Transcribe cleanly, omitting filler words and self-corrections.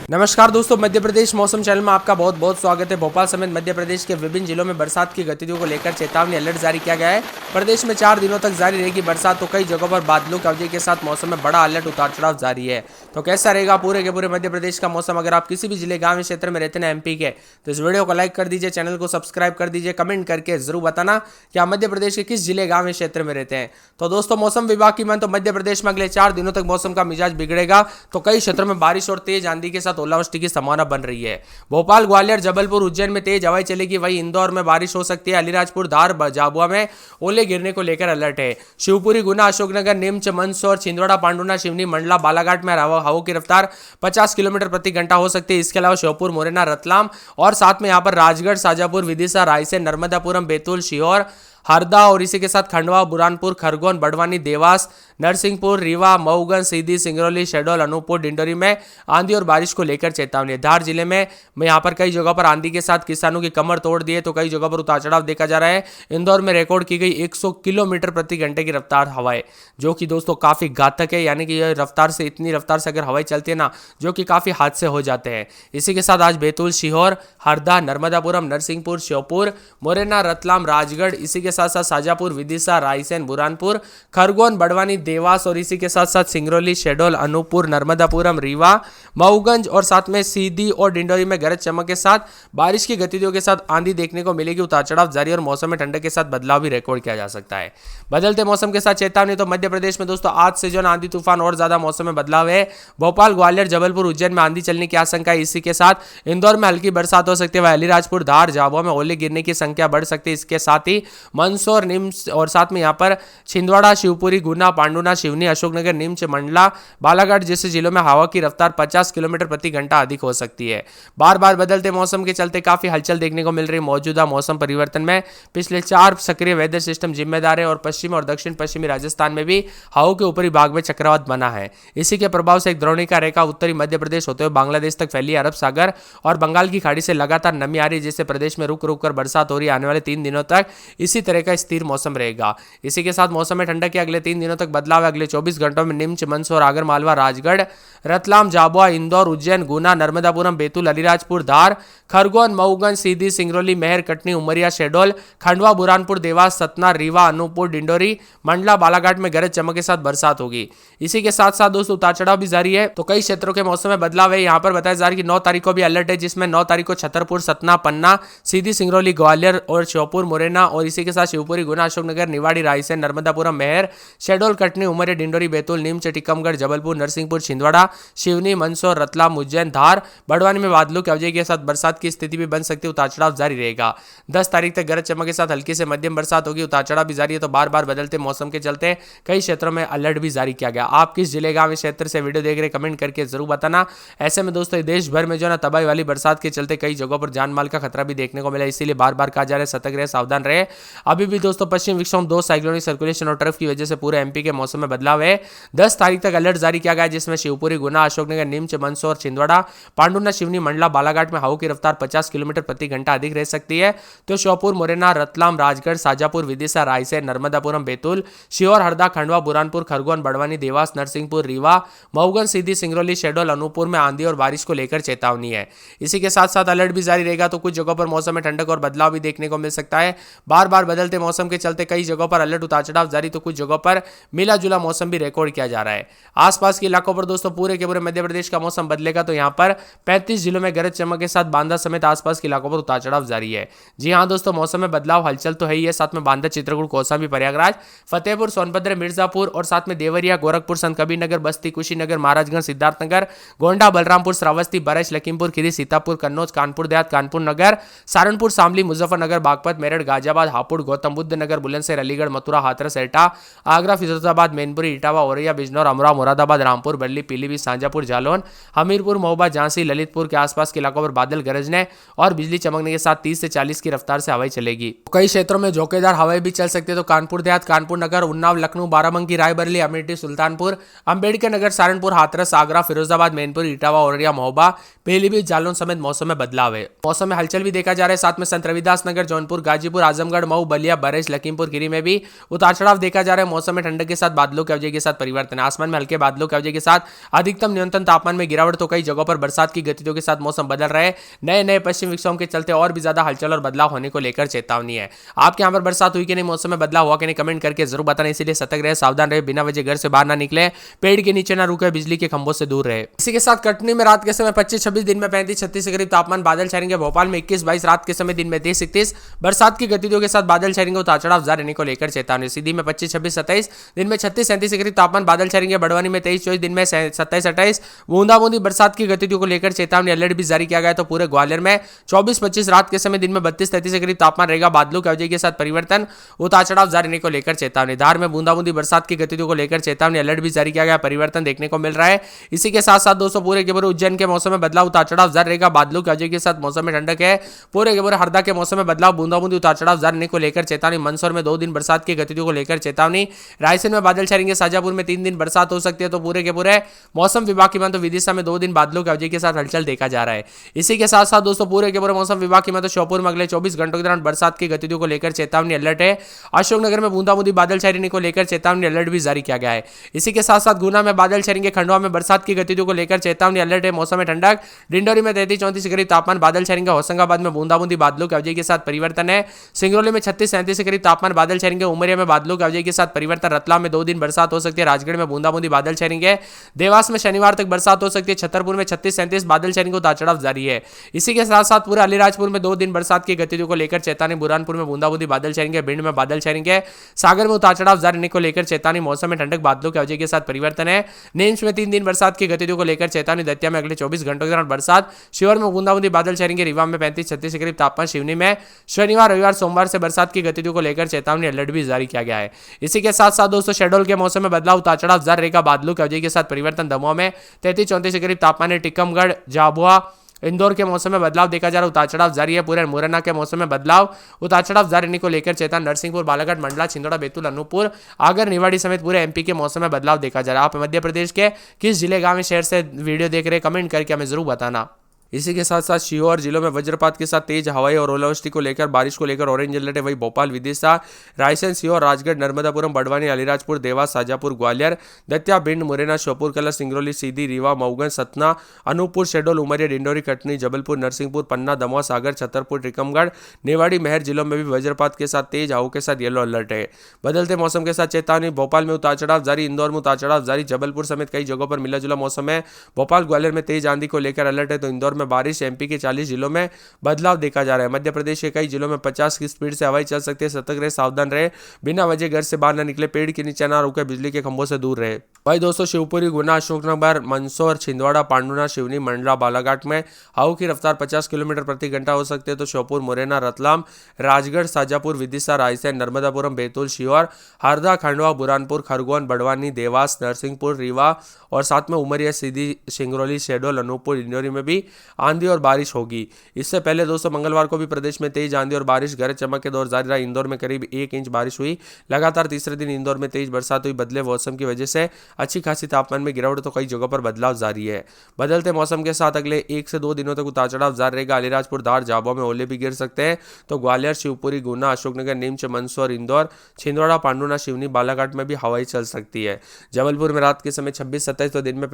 नमस्कार दोस्तों, मध्य प्रदेश मौसम चैनल में आपका बहुत बहुत स्वागत है। भोपाल समेत मध्य प्रदेश के विभिन्न जिलों में बरसात की गतिविधियों को लेकर चेतावनी अलर्ट जारी किया गया है। प्रदेश में 4 दिनों तक जारी रहेगी बरसात, तो कई जगहों पर बादलों की अवधि के साथ मौसम में बड़ा अलर्ट उतार चढ़ाव जारी है। तो कैसा रहेगा पूरे के पूरे मध्य प्रदेश का मौसम? अगर आप किसी भी जिले गाँव क्षेत्र में रहते हैं एमपी के, तो इस वीडियो को लाइक कर दीजिए, चैनल को सब्सक्राइब कर दीजिए, कमेंट करके जरूर बताना कि आप मध्य प्रदेश के किस जिले गाँव क्षेत्र में रहते हैं। तो दोस्तों, मौसम विभाग की मान तो मध्य प्रदेश में अगले 4 दिनों तक मौसम का मिजाज बिगड़ेगा, तो कई क्षेत्रों में बारिश और तेज आंधी के साथ ओलावृष्टि की संभावना बन रही है। भोपाल, ग्वालियर, जबलपुर, उज्जैन में तेज हवाएं चलेगी। वहीं इंदौर में बारिश हो सकती है। अलीराजपुर, धार, झाबुआ में ओले गिरने को लेकर अलर्ट है। शिवपुरी, गुना, अशोकनगर, नीमच, मंदसौर, छिंदवाड़ा, पांडुना, शिवनी, मंडला, बालाघाट में हवाओं की रफ्तार 50 किलोमीटर प्रति घंटा हो सकती है। इसके अलावा श्योपुर, मुरैना, रतलाम और साथ में यहां पर राजगढ़, शाजापुर, विदिशा, रायसेन, नर्मदापुरम, बैतूल, सीहोर, हरदा और इसी के साथ खंडवा, बुरहानपुर, खरगोन, बड़वानी, देवास, नरसिंहपुर, रीवा, मऊगंज, सीधी, सिंगरौली, शहडोल, अनूपपुर, डिंडोरी में आंधी और बारिश को लेकर चेतावनी है। धार जिले में यहाँ पर कई जगहों पर आंधी के साथ किसानों की कमर तोड़ दी है, तो कई जगहों पर उतार चढ़ाव देखा जा रहा है। इंदौर में रिकॉर्ड की गई 100 किलोमीटर प्रति घंटे की रफ्तार हवाएं, जो कि दोस्तों काफी घातक है। यानी कि रफ्तार से, इतनी रफ्तार से अगर हवाएं चलती है ना, जो कि काफी हादसे हो जाते हैं। इसी के साथ आज बैतूल, सीहोर, हरदा, नर्मदापुरम, नरसिंहपुर, श्योपुर, मुरैना, रतलाम, राजगढ़, इसी के साथ साथ शाजापुर, विदिशा, रायसेन, बुरहानपुर, खरगोन, बड़वानी, देवास और इसी के साथ साथ सिंगरौली, शहडोल, अनूपपुर, नर्मदापुरम, रीवा, मऊगंज और साथ में सीधी और डिंडोरी में गरज चमक के साथ बारिश की गतिविधियों के साथ आंधी देखने को मिलेगी। उतार चढ़ाव जारी और मौसम में ठंडक के साथ बदलाव भी रिकॉर्ड किया जा सकता है। बदलते मौसम के साथ चेतावनी तो मध्य प्रदेश में दोस्तों आज से जो आंधी तूफान और ज्यादा मौसम में बदलाव है। भोपाल, ग्वालियर, जबलपुर, उज्जैन में आंधी चलने की आशंका है। इसी के साथ इंदौर में हल्की बरसात हो सकती है। वह अलीराजपुर, धार, झाबुआ में ओले गिरने की संख्या बढ़ सकती है। इसके साथ ही मंदसौर, नीमच और साथ में यहाँ पर छिंदवाड़ा, शिवपुरी, गुना, पांडुना, शिवनी, अशोकनगर, नीमच, मंडला, बालाघाट जैसे जिलों में हवा की रफ्तार 50 किलोमीटर प्रति घंटा अधिक हो सकती है। बार बार बदलते मौसम के चलते काफी हलचल देखने को मिल रही है। मौजूदा मौसम परिवर्तन में पिछले 4 सक्रिय वेदर सिस्टम जिम्मेदार है और पश्चिमी और दक्षिण पश्चिमी राजस्थान में भी हवाओं के ऊपरी भाग में चक्रवात बना है। इसी के प्रभाव से एक द्रोणिका रेखा उत्तरी मध्य प्रदेश होते हुए बांग्लादेश तक फैली है। अरब सागर और बंगाल की खाड़ी से लगातार नमी आ रही है, जिससे प्रदेश में रुक रुक कर बरसात हो रही है। आने वाले 3 दिनों तक इसी तरह का स्थिर मौसम रहेगा। इसी के साथ मौसम में ठंडक के अगले 3 दिनों तक बदलाव है। अगले 24 घंटों में नीमच, मंदसौर, आगर मालवा, राजगढ़, रतलाम, झाबुआ, इंदौर, उज्जैन, गुना, नर्मदापुरम, बैतूल, अलीराजपुर, धार, खरगोन, मऊगंज, सीधी, सिंगरौली, मेहर, कटनी, उमरिया, शहडोल, खंडवा, बुरहानपुर, देवास, सतना, रीवा, अनूपपुर, डिंडोरी, मंडला, बालाघाट में गरज चमक के साथ बरसात होगी। इसी के साथ साथ दोस्तों उतार चढ़ाव भी जारी है, तो कई क्षेत्रों के मौसम में बदलाव है। यहाँ पर बताया जा रहा है कि 9 तारीख को भी अलर्ट है, जिसमें 9 तारीख को छतरपुर, सतना, पन्ना, सीधी, सिंगरौली, ग्वालियर और श्योपुर, मुरैना और इसी के साथ शिवपुरी, गुना, अशोकनगर, निवाड़ी, रायसेन, नर्मदापुरम, मेहर, शहडोल, कटनी, उमरिया, डिंडोरी, बैतूल, नीमच, टीकमगढ़, जबलपुर, नरसिंहपुर, छिंदवाड़ा, शिवनी, मंदसौर, रतलाम, उज्जैन, धार, बड़वानी में बादलों की अवधि के साथ बरसात की स्थिति भी बन सकती है। उतार चढ़ाव जारी रहेगा। 10 तारीख तक गरज चमक के साथ हल्की से मध्यम बरसात होगी। उतार चढ़ाव भी जारी है, तो बार बार बदलते मौसम के चलते कई क्षेत्रों में अलर्ट भी जारी किया गया। आप किस जिले गांव क्षेत्र से वीडियो देख रहे, कमेंट करके जरूर बताना। ऐसे में दोस्तों देश भर में जो ना तबाही वाली बरसात के चलते कई जगहों पर जान माल का खतरा भी देखने को मिला, इसीलिए बार बार कहा जा रहा है सतर्क रहे, सावधान रहे। अभी भी दोस्तों पश्चिम विक्षोभ 2 साइक्लोनिक सर्कुलेशन और ट्रफ की वजह से पूरे एमपी के मौसम में बदलाव है। 10 तारीख तक अलर्ट जारी किया गया, जिसमें शिवपुरी, गुना, अशोकनगर, नीमच, मंदसौर, छिंदवाड़ा, पांडुना, शिवनी, मंडला, बालाघाट में हवाओं की रफ्तार 50 किलोमीटर प्रति घंटा अधिक रह सकती है। तो श्योपुर, मुरैना, रतलाम, राजगढ़, शाजापुर, विदिशा, रायसेन, नर्मदापुरम, बैतूल, सीहोर, हरदा, खंडवा, बुरहानपुर, खरगोन, बड़वानी, देवास, नरसिंहपुर, रीवा, मऊगंज, सीधी, सिंगरौली, शहडोल, अनूपपुर में आंधी और बारिश को लेकर चेतावनी है। इसी के साथ साथ अलर्ट भी जारी रहेगा, तो कुछ जगहों पर मौसम में ठंडक और बदलाव भी देखने को मिल सकता है। बार बार बदलते मौसम के चलते कई जगहों पर अलर्ट उतार चढ़ाव जारी, तो कुछ जगहों पर मिला जुला मौसम भी रिकॉर्ड किया जा रहा है। आसपास के इलाकों पर दोस्तों पूरे के पूरे मध्य प्रदेश का मौसम बदलेगा, तो यहाँ पर 35 जिलों में गरज चमक के साथ बांदा समेत आसपास के इलाकों पर उतार चढ़ाव जारी है। जी हाँ दोस्तों, मौसम में बदलाव हलचल तो है ही है, साथ में बांदा, चित्रकूट, कौशाम्बी, प्रयागराज, फतेहपुर, सोनभद्र, मिर्जापुर और साथ में देवरिया, गोरखपुर, संत कबीरनगर, बस्ती, कुशीनगर, महाराजगंज, सिद्धार्थनगर, गोंडा, बलरामपुर, श्रावस्ती, बरैच, लखीमपुर खीरी, सीतापुर, कन्नौज, कानपुर देहात, कानपुर नगर, सहारनपुर, शामली, मुजफ्फरनगर, बागपत, मेरठ, गाजियाबाद, हापुड़, गौतम बुद्ध नगर, बुलंदशहर, अलीगढ़, मथुरा, हाथरस, एटा, आगरा, फिरोजाबाद, मैनपुरी, इटावा, औरैया, बिजनौर, अमरा, मुरादाबाद, रामपुर, बल्ली, पीलीभीत, शाजापुर, जालौन, हमीरपुर, महोबा, झांसी, ललितपुर के आसपास के इलाकों पर बादल गरजने और बिजली चमकने के साथ 30 से 40 की रफ्तार से हवाएं चलेगी। कई क्षेत्रों में झोंकेदार हवाएं भी चल सकती है, तो कानपुर देहात, कानपुर नगर, उन्नाव, लखनऊ, बाराबंकी, रायबरेली, अमेठी, सुल्तानपुर, अंबेडकर नगर, सहारनपुर, हाथरस, आगरा, फिरोजाबाद, मैनपुरी, इटावा, औरैया, महोबा, पीलीभीत, जालौन समेत मौसम में बदलाव है। मौसम में हलचल भी देखा जा रहा है, साथ में संत रविदास नगर, जौनपुर, गाजीपुर, आजमगढ़, मऊ, बलिया, बरेच, लखीमपुर खीरी में भी उतार चढ़ाव देखा जा रहा है। मौसम में ठंडक के साथ साथ बादलों की अवधि के साथ परिवर्तन। आसमान में हल्के बादलों की अवधि के साथ अधिकतम न्यूनतम तापमान में गिरावट, तो कई जगहों पर बरसात की गतिविधियों के साथ मौसम बदल रहा है। नए नए पश्चिम विक्षोभ के चलते और भी ज्यादा हलचल और बदलाव होने को लेकर चेतावनी है। आपके यहाँ पर बरसात हुई कि नहीं, मौसम में बदलाव हुआ कि नहीं, कमेंट करके जरूर बताना। इसीलिए सतर्क रहे, सावधान रहे, बिना वजह घर से बाहर ना निकले, पेड़ के नीचे ना रुके, बिजली के खंभों से दूर रहे। इसी के साथ कटनी में रात के समय 25-26, दिन में 35-36 के करीब तापमान, बादल छाएंगे। भोपाल में 21-22, रात के समय, दिन में 30-31 बरसात की गतिविधियों के साथ बादल छाएंगे। उतार चढ़ाव जारी रहने को लेकर चेतावनी। सीधी में 25-26-27, दिन में 36-37 के करीब तापमान, बादल छाएंगे। बड़वानी में 23-24, दिन में 27-28 बूंदाबूंदी बरसात की गतिविधियों को लेकर चेतावनी, अलर्ट भी जारी किया गया। तो पूरे ग्वालियर में 24-25, रात के समय, दिन में 32-33 के करीब तापमान रहेगा। बादलों की अवधि के साथ परिवर्तन, उतार चढ़ाव जारी रहने को लेकर चेतावनी। धार में बूंदाबूंदी बरसात की गतिविधियों को लेकर चेतावनी, अलर्ट भी जारी किया गया। परिवर्तन देखने को मिल रहा है। इसी के साथ साथ दोस्तों पूरे के पूरे उज्जैन के मौसम में बदलाव, उतार चढ़ाव जारी रहेगा। बादलों की अवधि के साथ मौसम में ठंडक है। पूरे के पूरे हरदा के मौसम में बदलाव, बूंदाबूंदी उतार चढ़ाव जारी रहने को लेकर चेतावनी। मंदसौर में 2 दिन बरसात की गतिविधियों को लेकर चेतावनी। रायसेन में बादल छाएंगे। शाजापुर में 3 दिन बरसात हो सकती है। तो पूरे के पूरे मौसम विभाग की माने तो विदिशा में 2 दिन बादलों की अवधि के साथ हलचल देखा जा रहा है। इसी के साथ साथ दोस्तों पूरे के पूरे मौसम विभाग की माने तो श्योपुर में अगले 24 घंटों के दौरान बरसात की गतिविधियों को लेकर चेतावनी, अलर्ट है। अशोकनगर में बूंदाबूंदी बादल छाए रहने को लेकर चेतावनी, अलर्ट भी जारी किया गया है। इसी के साथ साथ गुना में बादल छाएंगे। खंडवा में बरसात की गतिविधियों को लेकर चेतावनी, अलर्ट है। मौसम में ठंडक। डिंडोरी में 33-34 के करीब तापमान, बादल छाएंगे। होशंगाबाद में बूंदाबूंदी बादलों की अवधि के साथ परिवर्तन है। सिंगरौली में 36-37 के करीब तापमान, बादल छाएंगे। उमरिया में बादलों की अवधि के साथ परिवर्तन। रतलाम में 2 दिन बरसात हो सकती है। राजगढ़ में बूंदाबूंदी बादल छाएंगे। देवास में शनिवार तक बरसात हो सकती है। छतरपुर में 36-37 बादल छाएंगे। उतार चढ़ाव जारी है। इसी के साथ साथ पूरे अलीराजपुर में 2 दिन बरसात की गतिविधियों को लेकर चेतावनी। बुरहानपुर में बूंदाबूंदी बादल छाएंगे। भिंड में बादल छाएंगे। सागर में उतार चढ़ाव जारी रहने को लेकर चेतावनी। मौसम में ठंडक, बादलों की अवधि के साथ परिवर्तन है। नीमच में 3 दिन बरसात की गतिविधियों को लेकर चेतावनी। दतिया में अगले 24 घंटों के दौरान बरसात। शिवहर में बूंदाबूंदी बादल छाएंगे। रीवा में 35-36 के करीब तापमान। शिवनी में शनिवार, रविवार, सोमवार से बरसात की गतिविधियों को लेकर चेतावनी, अलर्ट भी जारी किया गया है। इसी के साथ साथ दोस्तों शहडोल के मौसम में बदलाव, उतार चढ़ाव जारी रहेगा। बादलों की अवधि के साथ परिवर्तन। दमोह में 33-34 के करीब तापमान है। टीकमगढ़, झाबुआ, इंदौर के मौसम में बदलाव देखा जा रहा है। उतार चढ़ाव जारी है। पूरे मुरैना के मौसम में बदलाव, उतार चढ़ाव जारी रहने को लेकर चेतावनी। नरसिंहपुर, बालाघाट, मंडला, छिंदवाड़ा, बैतूल, अनूपपुर, आगर, निवाड़ी समेत पूरे एमपी के मौसम में बदलाव देखा जा रहा है। आप मध्य प्रदेश के किस जिले, गांव, शहर से वीडियो देख रहे हैं, कमेंट करके हमें जरूर बताना। इसी के साथ साथ सीहोर जिलों में वज्रपात के साथ तेज हवाई और ओलावृष्टि को लेकर, बारिश को लेकर ऑरेंज अलर्ट है। वही भोपाल, विदिशा, रायसेन, सीहोर, राजगढ़, नर्मदापुरम, बड़वानी, अलीराजपुर, देवास, शाजापुर, ग्वालियर, दतिया, भिंड, मुरैना, श्योपुर कला, सिंगरौली, सीधी, रीवा, मऊगंज, सतना, अनूपपुर, शहडोल, उमरिया, डिंडोरी, कटनी, जबलपुर, नरसिंहपुर, पन्ना, दमोह, सागर, छतरपुर, टीकमगढ़, निवाड़ी, मेहर जिलों में भी वज्रपात के साथ तेज हवाओं के साथ येलो अलर्ट है। बदलते मौसम के साथ चेतावनी। भोपाल में उतार चढ़ाव जारी, इंदौर में उतार चढ़ाव जारी, जबलपुर समेत कई जगहों पर मिला जुला मौसम है। भोपाल, ग्वालियर में तेज आंधी को लेकर अलर्ट है। तो इंदौर में बारिश। एमपी 40 जिलों में बदलाव देखा जा रहा है। मध्य प्रदेश के कई जिलों में 50 की स्पीड से हवाई चल सकती है। सतर्क रहे, सावधान रहे, बिना वजह घर से बाहर न निकले, पेड़ के नीचे ना रुके, बिजली के खंभों से दूर रहे। भाई दोस्तों शिवपुरी, गुना, अशोकनगर, मंदसौर, छिंदवाड़ा, पांडुना, शिवनी, मंडला, बालाघाट में हवा की रफ्तार 50 किलोमीटर प्रति घंटा हो सकती है। तो श्योपुर, मुरैना, रतलाम, राजगढ़, शाजापुर, विदिशा, रायसेन, नर्मदापुरम, बैतूल, शिवहर, हरदा, खंडवा, बुरहानपुर, खरगोन, बड़वानी, देवास, नरसिंहपुर, रीवा और साथ में उमरिया, सीधी, सिंगरौली, शहडोल, अनूपपुर, डिंडोरी में भी आंधी और बारिश होगी। इससे पहले दोस्तों मंगलवार को भी प्रदेश में तेज आंधी और बारिश, गरज चमक के दौर जारी रहा। इंदौर में करीब 1 इंच बारिश हुई। लगातार तीसरे दिन इंदौर में तेज बरसात हुई। बदले मौसम की वजह से अच्छी खासी तापमान में गिरावट, तो कई जगहों पर बदलाव जारी है। बदलते मौसम के साथ अगले 1 से 2 दिनों तक उतार चढ़ाव जारी रहेगा। अलीराजपुर, धार, झाबुआ में ओले भी गिर सकते हैं। तो ग्वालियर, शिवपुरी, गुना, अशोकनगर, नीमच, मंदसौर, इंदौर, छिंदवाड़ा, पांडुना, शिवनी, बालाघाट में भी हवाई चल सकती है। जबलपुर में रात के समय 26-27 तो दिन में